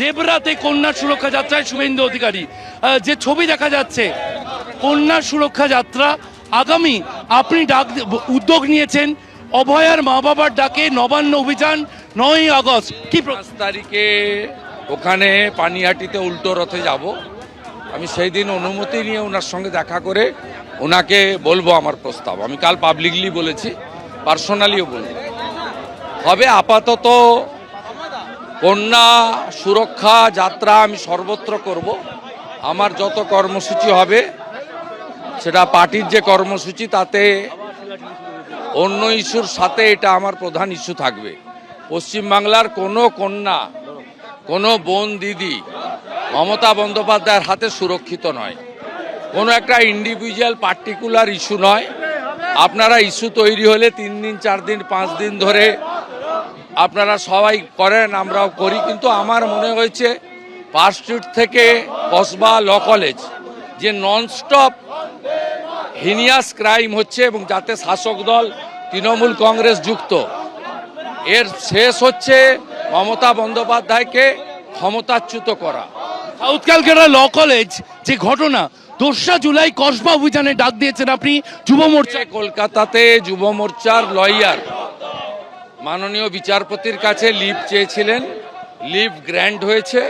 দেবরাতে কন্যা সুরক্ষা যাত্রায় শুভেন্দু অধিকারী, যে ছবি দেখা যাচ্ছে কন্যা সুরক্ষা যাত্রা, আগামী আপনি উদ্যোগ নিয়েছেন অভয়ার মা বাবার ডাকে নবান্ন অভিযান 9ই আগস্ট, কি 5 তারিখে ওখানে পানিহাটিতে উল্টো রথে যাব। আমি সেই দিন অনুমতি নিয়ে ওনার সঙ্গে দেখা করে ওনাকে বলবো আমার প্রস্তাব। আমি কাল পাবলিকলি বলেছি, পার্সোনালিও বলবো। হবে আপাতত কন্যা সুরক্ষা যাত্রা আমি সর্বত্র করব। আমার যত কর্মসূচি হবে সেটা পার্টির যে কর্মসূচি, তাতে অন্য ইস্যুর সাথে এটা আমার প্রধান ইস্যু থাকবে। পশ্চিমবাংলার কোনো কন্যা, কোনো বোন দিদি মমতা বন্দ্যোপাধ্যায়ের হাতে সুরক্ষিত নয়। কোনো একটা ইন্ডিভিজুয়াল পার্টিকুলার ইস্যু নয়। আপনারা ইস্যু তৈরি হলে 3 দিন 4 দিন 5 দিন ধরে আপনারা সবাই করেন, আমরাও করি, কিন্তু আমার মনে হয়েছে পার্ক স্ট্রিট থেকে কসবা ল কলেজ যে ননস্টপ হিনিয়াস ক্রাইম হচ্ছে এবং যাতে শাসক দল তৃণমূল কংগ্রেস যুক্ত, এর শেষ হচ্ছে মমতা বন্দ্যোপাধ্যায়কে ক্ষমতাচ্যুত করা। সাউথ ক্যালকাটা ল কলেজ যে ঘটনা, 2রা জুলাই কসবা অভিযানে ডাক দিয়েছেন আপনি যুব মোর্চা। কলকাতাতে যুব মোর্চার লয়ার মাননীয় বিচারপতির কাছে লিভ চেয়েছিলেন, লিভ গ্র্যান্ট হয়েছে।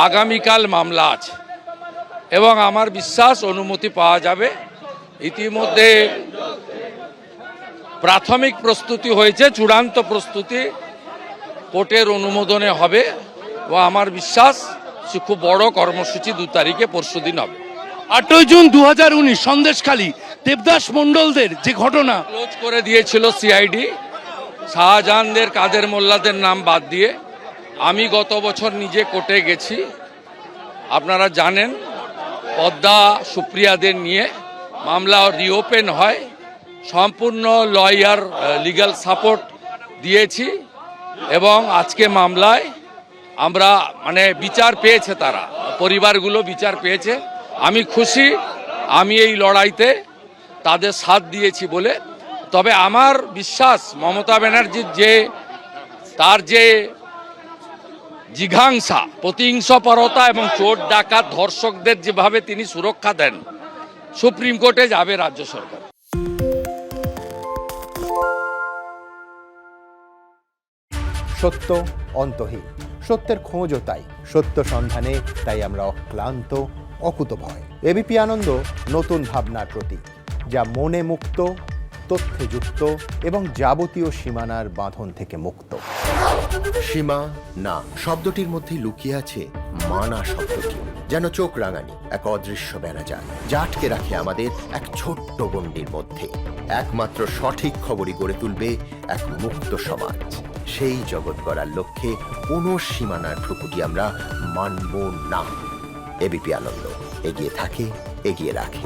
আগামীকাল মামলা আছে এবং আমার বিশ্বাস অনুমতি পাওয়া যাবে। ইতিমধ্যে প্রাথমিক প্রস্তুতি হয়েছে, চূড়ান্ত প্রস্তুতি কোর্টের অনুমোদনে হবে ও আমার বিশ্বাস খুব বড় কর্মসূচি 2 তারিখে পরশুদিন হবে। 8ই জুন 2019 সন্দেশখালী দেবদাস মণ্ডলদের যে ঘটনা, ক্লোজ করে দিয়েছিল সিআইডি, শাহজাহানদের কাদের মোল্লাদের নাম বাদ দিয়ে। আমি গত বছর নিজে কোর্টে গেছি, আপনারা জানেন, পদ্মা সুপ্রিয়াদের নিয়ে মামলা রিওপেন হয়। সম্পূর্ণ লয়ার লিগ্যাল সাপোর্ট দিয়েছি এবং আজকে মামলায় আমরা বিচার পেয়েছে, তারা পরিবারগুলো বিচার পেয়েছে। আমি খুশি, আমি এই লড়াইতে তাদের সাথ দিয়েছি বলে। তবে আমার বিশ্বাস মমতা ব্যানার্জির তার যে জিঘাংসা, প্রতিহিংসপরতা এবং চোর ডাকাত ধর্ষকদের যেভাবে তিনি সুরক্ষা দেন, সুপ্রিম কোর্টে যাবে রাজ্য সরকার। সত্য অন্তহীন, সত্যের খোঁজও তাই, সত্য সন্ধানে তাই আমরা অক্লান্ত, অকুতভয়। এবিপি আনন্দ নতুন ভাবনার প্রতীক, যা মনে মুক্ত, তথ্যে যুক্ত এবং যাবতীয় সীমানার বাঁধন থেকে মুক্ত। সীমা না শব্দটির মধ্যে লুকিয়ে আছে মানা শব্দটি, যেন চোখ রাঙানি এক অদৃশ্য বেড়াজাল, যা আটকে রাখে আমাদের এক ছোট্ট গণ্ডির মধ্যে। একমাত্র সঠিক খবরই গড়ে তুলবে এক মুক্ত সমাজ। সেই জগৎ গড়ার লক্ষ্যে কোনো সীমানার ঠুকুটি আমরা মানব না। এবিপি আনন্দ এগিয়ে থাকে, এগিয়ে রাখে।